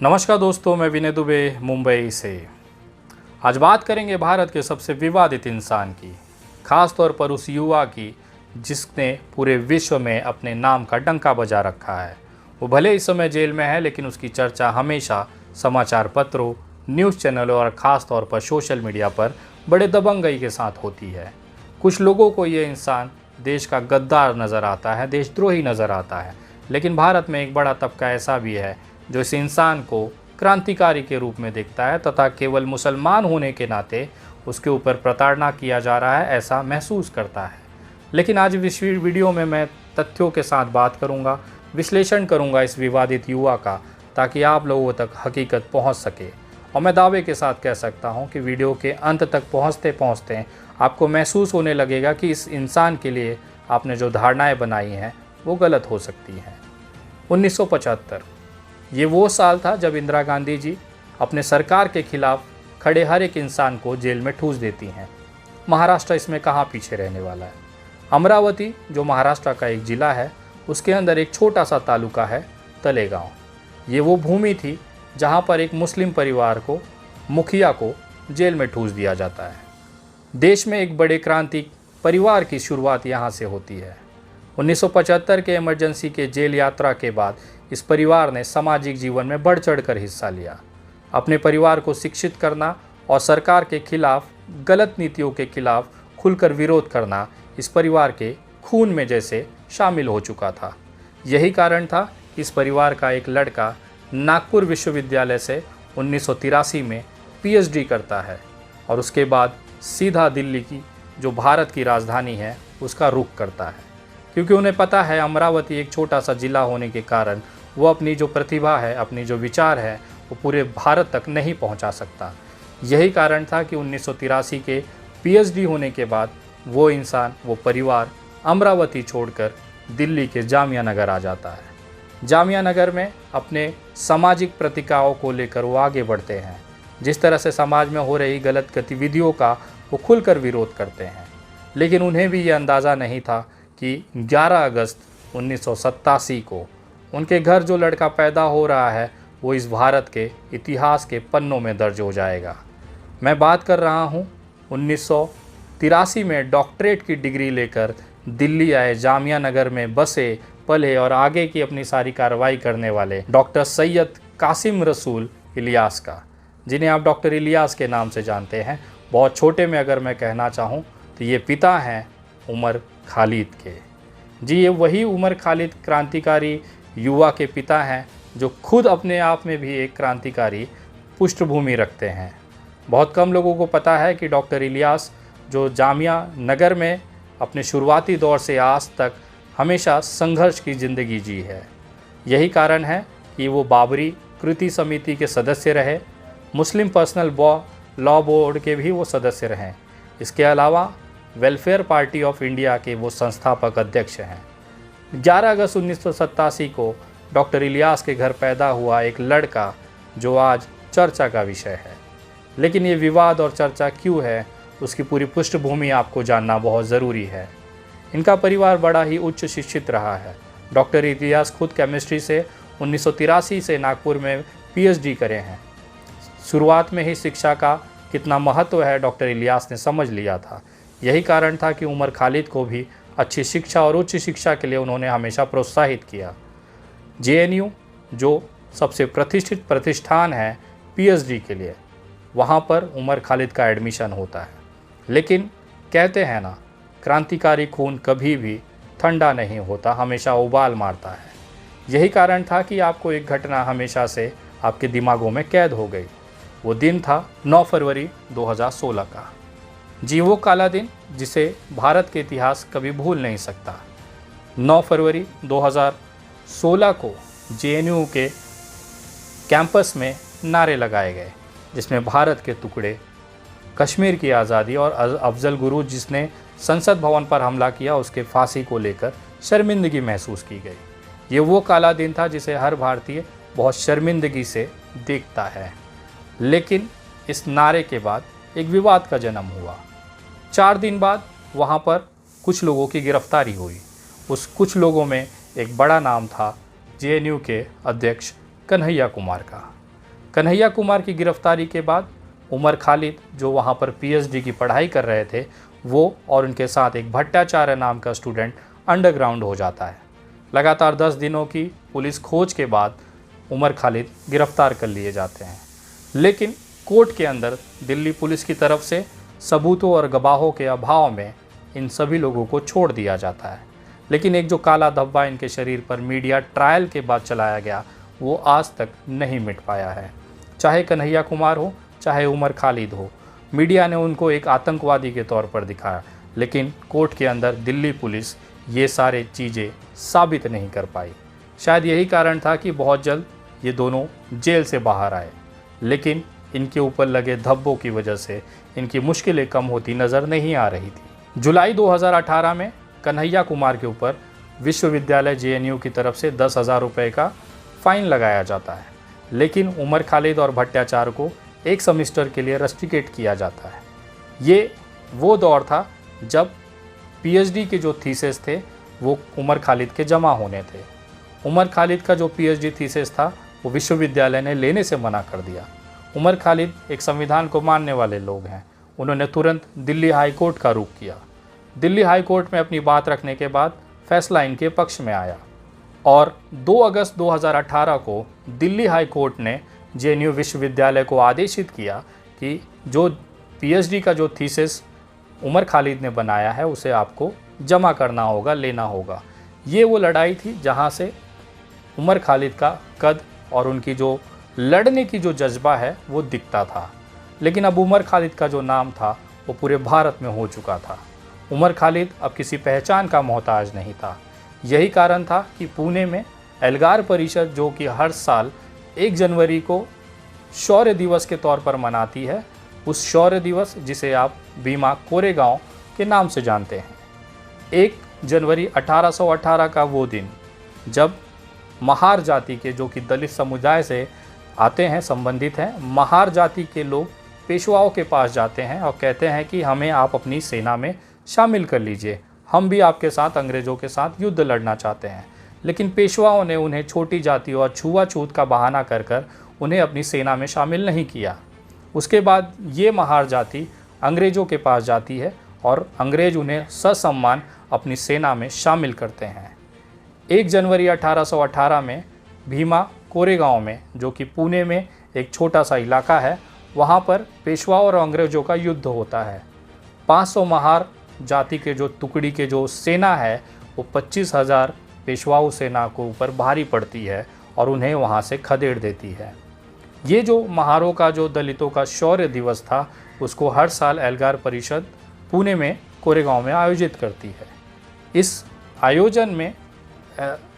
नमस्कार दोस्तों, मैं विनय दुबे मुंबई से। आज बात करेंगे भारत के सबसे विवादित इंसान की, खास तौर पर उस युवा की जिसने पूरे विश्व में अपने नाम का डंका बजा रखा है। वो भले इस समय जेल में है, लेकिन उसकी चर्चा हमेशा समाचार पत्रों, न्यूज़ चैनलों और ख़ास तौर पर सोशल मीडिया पर बड़े दबंगई के साथ होती है। कुछ लोगों को ये इंसान देश का गद्दार नज़र आता है, देशद्रोही नज़र आता है, लेकिन भारत में एक बड़ा तबका ऐसा भी है जो इस इंसान को क्रांतिकारी के रूप में देखता है तथा केवल मुसलमान होने के नाते उसके ऊपर प्रताड़ना किया जा रहा है ऐसा महसूस करता है। लेकिन आज इस वीडियो में मैं तथ्यों के साथ बात करूंगा, विश्लेषण करूंगा इस विवादित युवा का, ताकि आप लोगों तक हकीकत पहुंच सके। और मैं दावे के साथ कह सकता हूं कि वीडियो के अंत तक पहुंचते पहुंचते आपको महसूस होने लगेगा कि इस इंसान के लिए आपने जो धारणाएं बनाई हैं वो गलत हो सकती हैं। 1975 ये वो साल था जब इंदिरा गांधी जी अपने सरकार के खिलाफ खड़े हर एक इंसान को जेल में ठूस देती हैं। महाराष्ट्र इसमें कहाँ पीछे रहने वाला है। अमरावती जो महाराष्ट्र का एक ज़िला है, उसके अंदर एक छोटा सा तालुका है तलेगांव। ये वो भूमि थी जहाँ पर एक मुस्लिम परिवार को, मुखिया को जेल में ठूस दिया जाता है। देश में एक बड़े क्रांति परिवार की शुरुआत यहाँ से होती है। 1975 के इमरजेंसी के जेल यात्रा के बाद इस परिवार ने सामाजिक जीवन में बढ़ चढ़कर हिस्सा लिया। अपने परिवार को शिक्षित करना और सरकार के खिलाफ, गलत नीतियों के खिलाफ खुलकर विरोध करना इस परिवार के खून में जैसे शामिल हो चुका था। यही कारण था कि इस परिवार का एक लड़का नागपुर विश्वविद्यालय से 1983 में पीएचडी करता है और उसके बाद सीधा दिल्ली की जो भारत की राजधानी है उसका रुख करता है, क्योंकि उन्हें पता है अमरावती एक छोटा सा ज़िला होने के कारण वो अपनी जो प्रतिभा है, अपनी जो विचार है, वो पूरे भारत तक नहीं पहुंचा सकता। यही कारण था कि 1983 के पीएचडी होने के बाद वो इंसान, वो परिवार अमरावती छोड़कर दिल्ली के जामिया नगर आ जाता है। जामिया नगर में अपने सामाजिक प्रतिकाओं को लेकर वो आगे बढ़ते हैं। जिस तरह से समाज में हो रही गलत गतिविधियों का वो खुलकर विरोध करते हैं। लेकिन उन्हें भी ये अंदाज़ा नहीं था कि 11 अगस्त 1987 को उनके घर जो लड़का पैदा हो रहा है वो इस भारत के इतिहास के पन्नों में दर्ज हो जाएगा। मैं बात कर रहा हूँ 1983 में डॉक्टरेट की डिग्री लेकर दिल्ली आए, जामिया नगर में बसे पले और आगे की अपनी सारी कार्रवाई करने वाले डॉक्टर सैयद कासिम रसूल इलियास का, जिन्हें आप डॉक्टर इलियास के नाम से जानते हैं। बहुत छोटे में अगर मैं कहना चाहूँ तो ये पिता हैं उमर खालिद के। जी, ये वही उमर खालिद क्रांतिकारी युवा के पिता हैं जो खुद अपने आप में भी एक क्रांतिकारी पृष्ठभूमि रखते हैं। बहुत कम लोगों को पता है कि डॉक्टर इलियास जो जामिया नगर में अपने शुरुआती दौर से आज तक हमेशा संघर्ष की ज़िंदगी जी है। यही कारण है कि वो बाबरी कृति समिति के सदस्य रहे, मुस्लिम पर्सनल लॉ बोर्ड के भी वो सदस्य रहे। इसके अलावा वेलफेयर पार्टी ऑफ इंडिया के वो संस्थापक अध्यक्ष हैं। 11 अगस्त 1987 को डॉक्टर इलियास के घर पैदा हुआ एक लड़का जो आज चर्चा का विषय है। लेकिन ये विवाद और चर्चा क्यों है, उसकी पूरी पृष्ठभूमि आपको जानना बहुत ज़रूरी है। इनका परिवार बड़ा ही उच्च शिक्षित रहा है। डॉक्टर इलियास खुद केमिस्ट्री से 1983 से नागपुर में पीएचडी करे हैं। शुरुआत में ही शिक्षा का कितना महत्व है डॉक्टर इलियास ने समझ लिया था। यही कारण था कि उमर खालिद को भी अच्छी शिक्षा और उच्च शिक्षा के लिए उन्होंने हमेशा प्रोत्साहित किया। जेएनयू जो सबसे प्रतिष्ठित प्रतिष्ठान है पीएचडी के लिए, वहाँ पर उमर खालिद का एडमिशन होता है। लेकिन कहते हैं ना, क्रांतिकारी खून कभी भी ठंडा नहीं होता, हमेशा उबाल मारता है। यही कारण था कि आपको एक घटना हमेशा से आपके दिमागों में कैद हो गई। वो दिन था 9 फरवरी 2016 का। जी, वो काला दिन जिसे भारत के इतिहास कभी भूल नहीं सकता। 9 फरवरी 2016 को जेएनयू के कैंपस में नारे लगाए गए, जिसमें भारत के टुकड़े, कश्मीर की आज़ादी और अफजल गुरू जिसने संसद भवन पर हमला किया उसके फांसी को लेकर शर्मिंदगी महसूस की गई। ये वो काला दिन था जिसे हर भारतीय बहुत शर्मिंदगी से देखता है। लेकिन इस नारे के बाद एक विवाद का जन्म हुआ। 4 दिन बाद वहाँ पर कुछ लोगों की गिरफ्तारी हुई। उस कुछ लोगों में एक बड़ा नाम था जेएनयू के अध्यक्ष कन्हैया कुमार का। कन्हैया कुमार की गिरफ्तारी के बाद उमर खालिद, जो वहाँ पर पीएचडी की पढ़ाई कर रहे थे, वो और उनके साथ एक भट्टाचार्य नाम का स्टूडेंट अंडरग्राउंड हो जाता है। लगातार 10 दिनों की पुलिस खोज के बाद उमर खालिद गिरफ्तार कर लिए जाते हैं, लेकिन कोर्ट के अंदर दिल्ली पुलिस की तरफ से सबूतों और गवाहों के अभाव में इन सभी लोगों को छोड़ दिया जाता है। लेकिन एक जो काला धब्बा इनके शरीर पर मीडिया ट्रायल के बाद चलाया गया, वो आज तक नहीं मिट पाया है। चाहे कन्हैया कुमार हो, चाहे उमर खालिद हो, मीडिया ने उनको एक आतंकवादी के तौर पर दिखाया, लेकिन कोर्ट के अंदर दिल्ली पुलिस ये सारे चीज़ें साबित नहीं कर पाई। शायद यही कारण था कि बहुत जल्द ये दोनों जेल से बाहर आए, लेकिन इनके ऊपर लगे धब्बों की वजह से इनकी मुश्किलें कम होती नज़र नहीं आ रही थी। जुलाई 2018 में कन्हैया कुमार के ऊपर विश्वविद्यालय जेएनयू की तरफ से 10,000 रुपये का फ़ाइन लगाया जाता है, लेकिन उमर खालिद और भट्टाचार्य को 1 सेमेस्टर के लिए रेस्ट्रिकेट किया जाता है। ये वो दौर था जब पीएचडी के जो थीसिस थे वो उमर खालिद के जमा होने थे। उमर खालिद का जो पीएचडी थीसिस था वो विश्वविद्यालय ने लेने से मना कर दिया। उमर खालिद एक संविधान को मानने वाले लोग हैं। उन्होंने तुरंत दिल्ली हाई कोर्ट का रुख किया। दिल्ली हाई कोर्ट में अपनी बात रखने के बाद फैसला इनके पक्ष में आया और 2 अगस्त 2018 को दिल्ली हाई कोर्ट ने जेएनयू विश्वविद्यालय को आदेशित किया कि जो पीएचडी का जो थीसिस उमर खालिद ने बनाया है उसे आपको जमा करना होगा, लेना होगा। ये वो लड़ाई थी जहाँ से उमर खालिद का कद और उनकी जो लड़ने की जो जज्बा है वो दिखता था। लेकिन अब उमर खालिद का जो नाम था वो पूरे भारत में हो चुका था। उमर खालिद अब किसी पहचान का मोहताज नहीं था। यही कारण था कि पुणे में एल्गार परिषद, जो कि हर साल 1 जनवरी को शौर्य दिवस के तौर पर मनाती है, उस शौर्य दिवस जिसे आप भीमा कोरेगांव के नाम से जानते हैं, 1 जनवरी 1818 का वो दिन जब महार जाति के, जो कि दलित समुदाय से आते हैं, संबंधित हैं, महार जाति के लोग पेशवाओं के पास जाते हैं और कहते हैं कि हमें आप अपनी सेना में शामिल कर लीजिए, हम भी आपके साथ अंग्रेज़ों के साथ युद्ध लड़ना चाहते हैं। लेकिन पेशवाओं ने उन्हें छोटी जाति और छुआछूत का बहाना कर उन्हें अपनी सेना में शामिल नहीं किया। उसके बाद ये महार जाति अंग्रेज़ों के पास जाती है और अंग्रेज़ उन्हें ससम्मान अपनी सेना में शामिल करते हैं। 1 जनवरी 1818 में भीमा कोरेगांव में, जो कि पुणे में एक छोटा सा इलाका है, वहाँ पर पेशवाओं और अंग्रेज़ों का युद्ध होता है। 500 महार जाति के जो टुकड़ी के जो सेना है वो 25,000 पेशवाओं सेना को ऊपर भारी पड़ती है और उन्हें वहाँ से खदेड़ देती है। ये जो महारों का जो दलितों का शौर्य दिवस था उसको हर साल एल्गार परिषद पुणे में कोरेगांव में आयोजित करती है। इस आयोजन में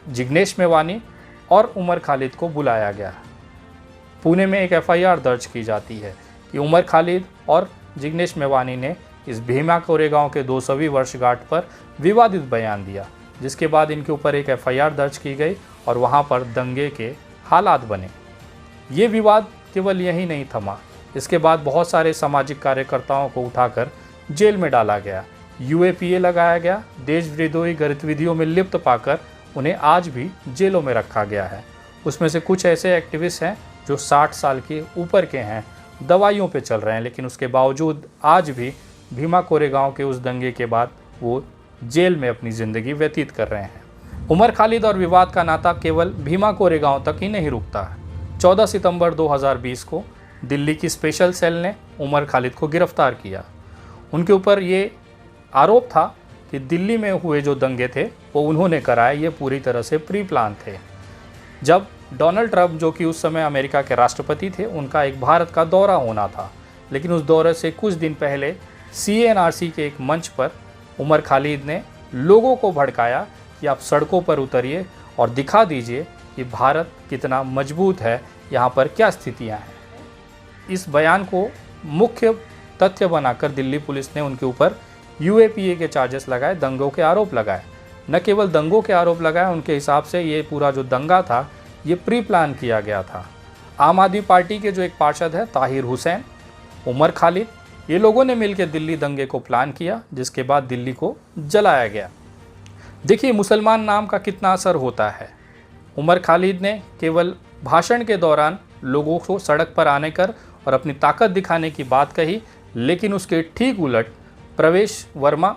जिग्नेश मेवानी और उमर खालिद को बुलाया गया। पुणे में एक एफआईआर दर्ज की जाती है कि उमर खालिद और जिग्नेश मेवानी ने इस भीमा कोरेगांव के 200वीं वर्षगांठ पर विवादित बयान दिया, जिसके बाद इनके ऊपर एक एफआईआर दर्ज की गई और वहां पर दंगे के हालात बने। ये विवाद केवल यही नहीं थमा, इसके बाद बहुत सारे सामाजिक कार्यकर्ताओं को उठाकर जेल में डाला गया, यूएपीए लगाया गया। देश विरोधी गतिविधियों में लिप्त पाकर उन्हें आज भी जेलों में रखा गया है। उसमें से कुछ ऐसे एक्टिविस्ट हैं जो 60 साल के ऊपर के हैं, दवाइयों पे चल रहे हैं, लेकिन उसके बावजूद आज भी भीमा कोरेगांव के उस दंगे के बाद वो जेल में अपनी ज़िंदगी व्यतीत कर रहे हैं। उमर खालिद और विवाद का नाता केवल भीमा कोरेगांव तक ही नहीं रुकता है। 14 सितंबर 2020 को दिल्ली की स्पेशल सेल ने उमर खालिद को गिरफ्तार किया। उनके ऊपर ये आरोप था कि दिल्ली में हुए जो दंगे थे वो उन्होंने कराए, ये पूरी तरह से प्री प्लान थे। जब डोनाल्ड ट्रंप, जो कि उस समय अमेरिका के राष्ट्रपति थे, उनका एक भारत का दौरा होना था, लेकिन उस दौरे से कुछ दिन पहले CNRC के एक मंच पर उमर खालिद ने लोगों को भड़काया कि आप सड़कों पर उतरिए और दिखा दीजिए कि भारत कितना मजबूत है, यहाँ पर क्या स्थितियाँ हैं। इस बयान को मुख्य तथ्य बनाकर दिल्ली पुलिस ने उनके ऊपर UAPA के चार्जेस लगाए, दंगों के आरोप लगाए। न केवल दंगों के आरोप लगाए, उनके हिसाब से ये पूरा जो दंगा था ये प्री प्लान किया गया था। आम आदमी पार्टी के जो एक पार्षद है ताहिर हुसैन, उमर खालिद, ये लोगों ने मिलकर दिल्ली दंगे को प्लान किया, जिसके बाद दिल्ली को जलाया गया। देखिए मुसलमान नाम का कितना असर होता है। उमर खालिद ने केवल भाषण के दौरान लोगों को सड़क पर आने कर और अपनी ताकत दिखाने की बात कही, लेकिन उसके ठीक उलट प्रवेश वर्मा,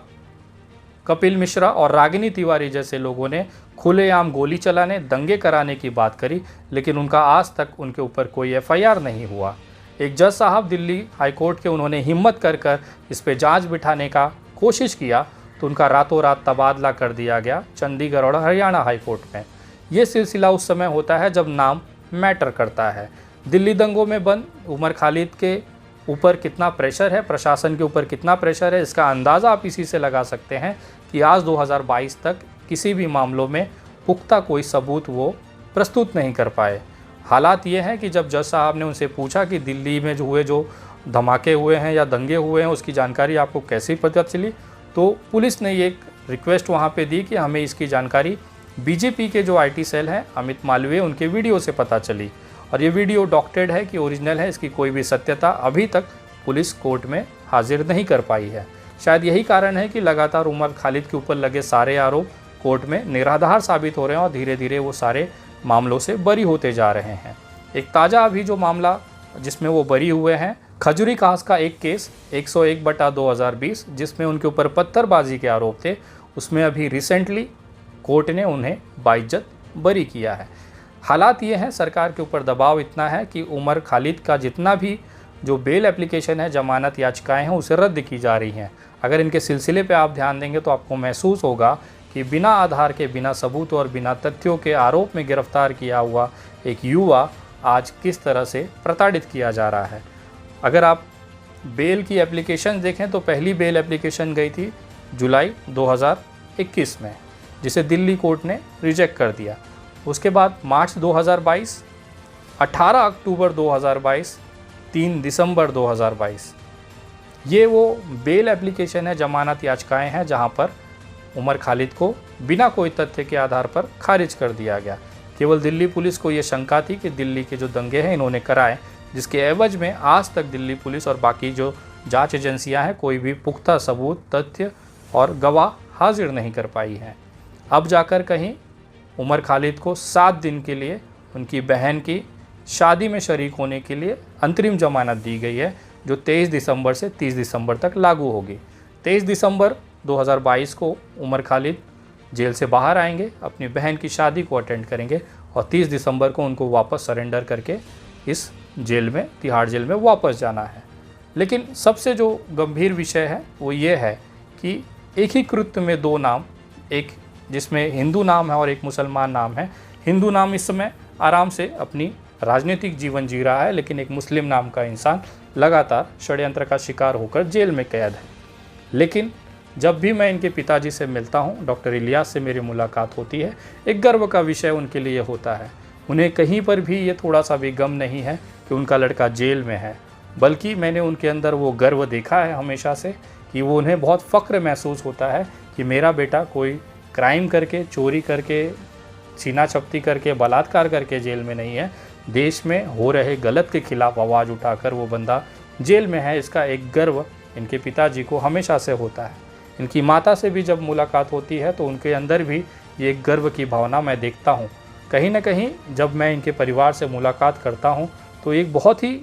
कपिल मिश्रा और रागिनी तिवारी जैसे लोगों ने खुलेआम गोली चलाने, दंगे कराने की बात करी, लेकिन उनका आज तक उनके ऊपर कोई एफआईआर नहीं हुआ। एक जज साहब दिल्ली हाईकोर्ट के, उन्होंने हिम्मत कर इस पे जांच बिठाने का कोशिश किया तो उनका रातों रात तबादला कर दिया गया चंडीगढ़ और हरियाणा हाईकोर्ट में। ये सिलसिला उस समय होता है जब नाम मैटर करता है। दिल्ली दंगों में बंद उमर खालिद के ऊपर कितना प्रेशर है, प्रशासन के ऊपर कितना प्रेशर है, इसका अंदाज़ा आप इसी से लगा सकते हैं कि आज 2022 तक किसी भी मामलों में पुख्ता कोई सबूत वो प्रस्तुत नहीं कर पाए। हालात ये हैं कि जब जज साहब ने उनसे पूछा कि दिल्ली में जो धमाके हुए हैं या दंगे हुए हैं उसकी जानकारी आपको कैसे पता चली, तो पुलिस ने ये एक रिक्वेस्ट वहाँ पे दी कि हमें इसकी जानकारी बीजेपी के जो आईटी सेल हैं अमित मालवीय, उनके वीडियो से पता चली। और ये वीडियो डॉक्टरेड है कि ओरिजिनल है, इसकी कोई भी सत्यता अभी तक पुलिस कोर्ट में हाजिर नहीं कर पाई है। शायद यही कारण है कि लगातार उमर खालिद के ऊपर लगे सारे आरोप कोर्ट में निराधार साबित हो रहे हैं और धीरे धीरे वो सारे मामलों से बरी होते जा रहे हैं। एक ताज़ा अभी जो मामला जिसमें वो बरी हुए हैं, खजूरी कास का एक केस 101/2020 जिसमें उनके ऊपर पत्थरबाजी के आरोप थे, उसमें अभी रिसेंटली कोर्ट ने उन्हें बाइज्जत बरी किया है। हालात ये हैं, सरकार के ऊपर दबाव इतना है कि उमर खालिद का जितना भी जो बेल एप्लीकेशन है, जमानत याचिकाएं हैं, उसे रद्द की जा रही हैं। अगर इनके सिलसिले पे आप ध्यान देंगे तो आपको महसूस होगा कि बिना आधार के, बिना सबूत और बिना तथ्यों के आरोप में गिरफ्तार किया हुआ एक युवा आज किस तरह से प्रताड़ित किया जा रहा है। अगर आप बेल की एप्लीकेशन देखें तो पहली बेल एप्लीकेशन गई थी जुलाई 2021 में, जिसे दिल्ली कोर्ट ने रिजेक्ट कर दिया। उसके बाद मार्च 2022, 18 अक्टूबर 2022, 3 दिसंबर 2022, ये वो बेल एप्लीकेशन है, जमानत याचिकाएं हैं जहां पर उमर खालिद को बिना कोई तथ्य के आधार पर खारिज कर दिया गया। केवल दिल्ली पुलिस को ये शंका थी कि दिल्ली के जो दंगे हैं इन्होंने कराए, जिसके एवज में आज तक दिल्ली पुलिस और बाकी जो जांच एजेंसियां हैं कोई भी पुख्ता सबूत, तथ्य और गवाह हाजिर नहीं कर पाई हैं। अब जाकर कहीं उमर खालिद को 7 दिन के लिए उनकी बहन की शादी में शरीक होने के लिए अंतरिम जमानत दी गई है, जो 23 दिसंबर से 30 दिसंबर तक लागू होगी। 23 दिसंबर 2022 को उमर खालिद जेल से बाहर आएंगे, अपनी बहन की शादी को अटेंड करेंगे और 30 दिसंबर को उनको वापस सरेंडर करके इस जेल में, तिहाड़ जेल में वापस जाना है। लेकिन सबसे जो गंभीर विषय है वो ये है कि एक ही कृत्य में 2 नाम, एक जिसमें हिंदू नाम है और एक मुसलमान नाम है। हिंदू नाम इस समय आराम से अपनी राजनीतिक जीवन जी रहा है, लेकिन एक मुस्लिम नाम का इंसान लगातार षड्यंत्र का शिकार होकर जेल में कैद है। लेकिन जब भी मैं इनके पिताजी से मिलता हूँ, डॉक्टर इलियास से मेरी मुलाकात होती है, एक गर्व का विषय उनके लिए होता है। उन्हें कहीं पर भी ये थोड़ा सा भी गम नहीं है कि उनका लड़का जेल में है, बल्कि मैंने उनके अंदर वो गर्व देखा है हमेशा से कि वो उन्हें बहुत फ़ख्र महसूस होता है कि मेरा बेटा कोई क्राइम करके, चोरी करके, सीना चपटी करके, बलात्कार करके जेल में नहीं है। देश में हो रहे गलत के खिलाफ आवाज़ उठाकर वो बंदा जेल में है, इसका एक गर्व इनके पिताजी को हमेशा से होता है। इनकी माता से भी जब मुलाकात होती है तो उनके अंदर भी ये एक गर्व की भावना मैं देखता हूँ। कहीं ना कहीं जब मैं इनके परिवार से मुलाकात करता हूँ तो एक बहुत ही,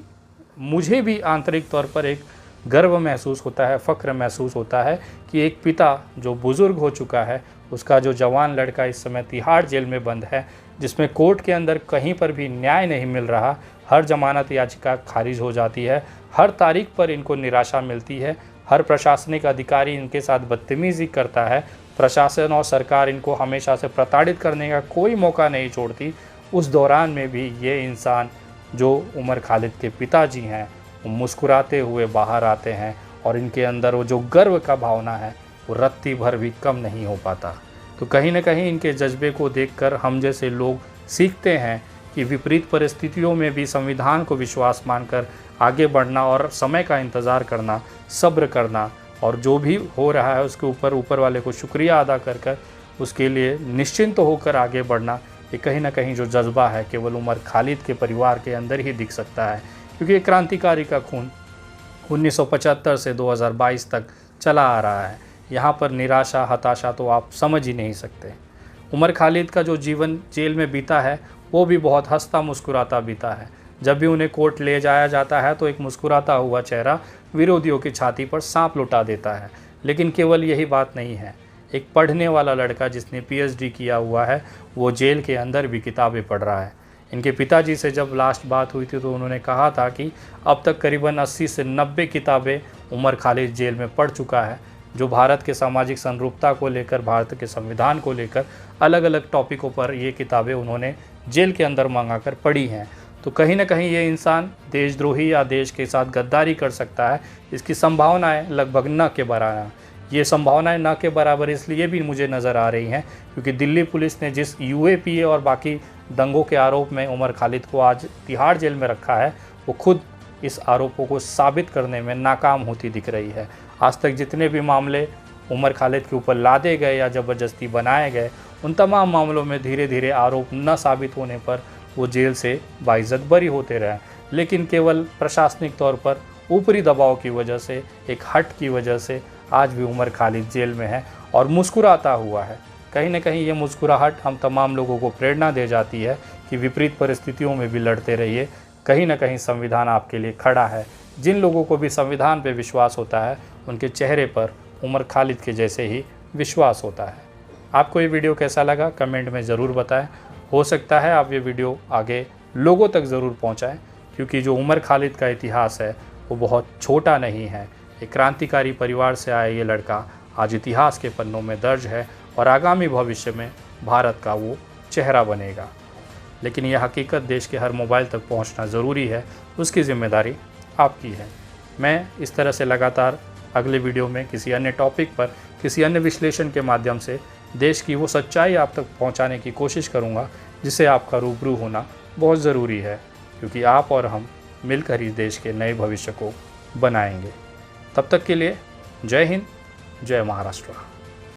मुझे भी आंतरिक तौर पर एक गर्व महसूस होता है, फ़ख्र महसूस होता है कि एक पिता जो बुज़ुर्ग हो चुका है, उसका जो जवान लड़का इस समय तिहाड़ जेल में बंद है, जिसमें कोर्ट के अंदर कहीं पर भी न्याय नहीं मिल रहा, हर जमानत याचिका खारिज हो जाती है, हर तारीख पर इनको निराशा मिलती है, हर प्रशासनिक अधिकारी इनके साथ बदतमीज़ी करता है, प्रशासन और सरकार इनको हमेशा से प्रताड़ित करने का कोई मौका नहीं छोड़ती। उस दौरान में भी ये इंसान जो उमर खालिद के पिताजी हैं, वो मुस्कुराते हुए बाहर आते हैं और इनके अंदर वो जो गर्व का भावना है वो रत्ती भर भी कम नहीं हो पाता। तो कहीं ना कहीं इनके जज्बे को देखकर हम जैसे लोग सीखते हैं कि विपरीत परिस्थितियों में भी संविधान को विश्वास मानकर आगे बढ़ना और समय का इंतज़ार करना, सब्र करना और जो भी हो रहा है उसके ऊपर वाले को शुक्रिया अदा कर उसके लिए निश्चिंत होकर आगे बढ़ना, ये कहीं ना कहीं जो जज्बा है केवल उमर खालिद के परिवार के अंदर ही दिख सकता है। क्योंकि ये क्रांतिकारी का खून 1975 से 2022 तक चला आ रहा है। यहाँ पर निराशा, हताशा तो आप समझ ही नहीं सकते। उमर खालिद का जो जीवन जेल में बीता है वो भी बहुत हंसता मुस्कुराता बीता है। जब भी उन्हें कोर्ट ले जाया जाता है तो एक मुस्कुराता हुआ चेहरा विरोधियों की छाती पर सांप लुटा देता है। लेकिन केवल यही बात नहीं है। एक पढ़ने वाला लड़का जिसने पीएचडी किया हुआ है वो जेल के अंदर भी किताबें पढ़ रहा है। इनके पिताजी से जब लास्ट बात हुई थी तो उन्होंने कहा था कि अब तक करीबन 80 से 90 किताबें उमर खालिद जेल में पढ़ चुका है, जो भारत के सामाजिक समरूपता को लेकर, भारत के संविधान को लेकर अलग अलग टॉपिकों पर ये किताबें उन्होंने जेल के अंदर मंगा कर पढ़ी हैं। तो कहीं ना कहीं ये इंसान देशद्रोही या देश के साथ गद्दारी कर सकता है, इसकी संभावनाएं लगभग न के बराबर। ये संभावनाएं न के बराबर इसलिए भी मुझे नज़र आ रही हैं क्योंकि दिल्ली पुलिस ने जिस यूएपीए और बाकी दंगों के आरोप में उमर खालिद को आज तिहाड़ जेल में रखा है, वो खुद इस आरोपों को साबित करने में नाकाम होती दिख रही है। आज तक जितने भी मामले उमर खालिद के ऊपर लादे गए या ज़बरदस्ती बनाए गए, उन तमाम मामलों में धीरे धीरे आरोप न साबित होने पर वो जेल से बाइज्जत बरी होते रहे। लेकिन केवल प्रशासनिक तौर पर ऊपरी दबाव की वजह से, एक हट की वजह से आज भी उमर खालिद जेल में है और मुस्कुराता हुआ है। कहीं ना कहीं ये मुस्कुराहट हम तमाम लोगों को प्रेरणा दे जाती है कि विपरीत परिस्थितियों में भी लड़ते रहिए। कहीं ना कहीं संविधान आपके लिए खड़ा है। जिन लोगों को भी संविधान पे विश्वास होता है, उनके चेहरे पर उमर खालिद के जैसे ही विश्वास होता है। आपको ये वीडियो कैसा लगा कमेंट में ज़रूर बताएं। हो सकता है आप ये वीडियो आगे लोगों तक ज़रूर पहुंचाएं, क्योंकि जो उमर खालिद का इतिहास है वो बहुत छोटा नहीं है। एक क्रांतिकारी परिवार से आया ये लड़का आज इतिहास के पन्नों में दर्ज है और आगामी भविष्य में भारत का वो चेहरा बनेगा। लेकिन यह हकीकत देश के हर मोबाइल तक पहुंचना ज़रूरी है, उसकी जिम्मेदारी आपकी है। मैं इस तरह से लगातार अगले वीडियो में किसी अन्य टॉपिक पर, किसी अन्य विश्लेषण के माध्यम से देश की वो सच्चाई आप तक पहुंचाने की कोशिश करूंगा जिससे आपका रूबरू होना बहुत ज़रूरी है, क्योंकि आप और हम मिलकर ही देश के नए भविष्य को बनाएंगे। तब तक के लिए जय हिंद, जय महाराष्ट्र।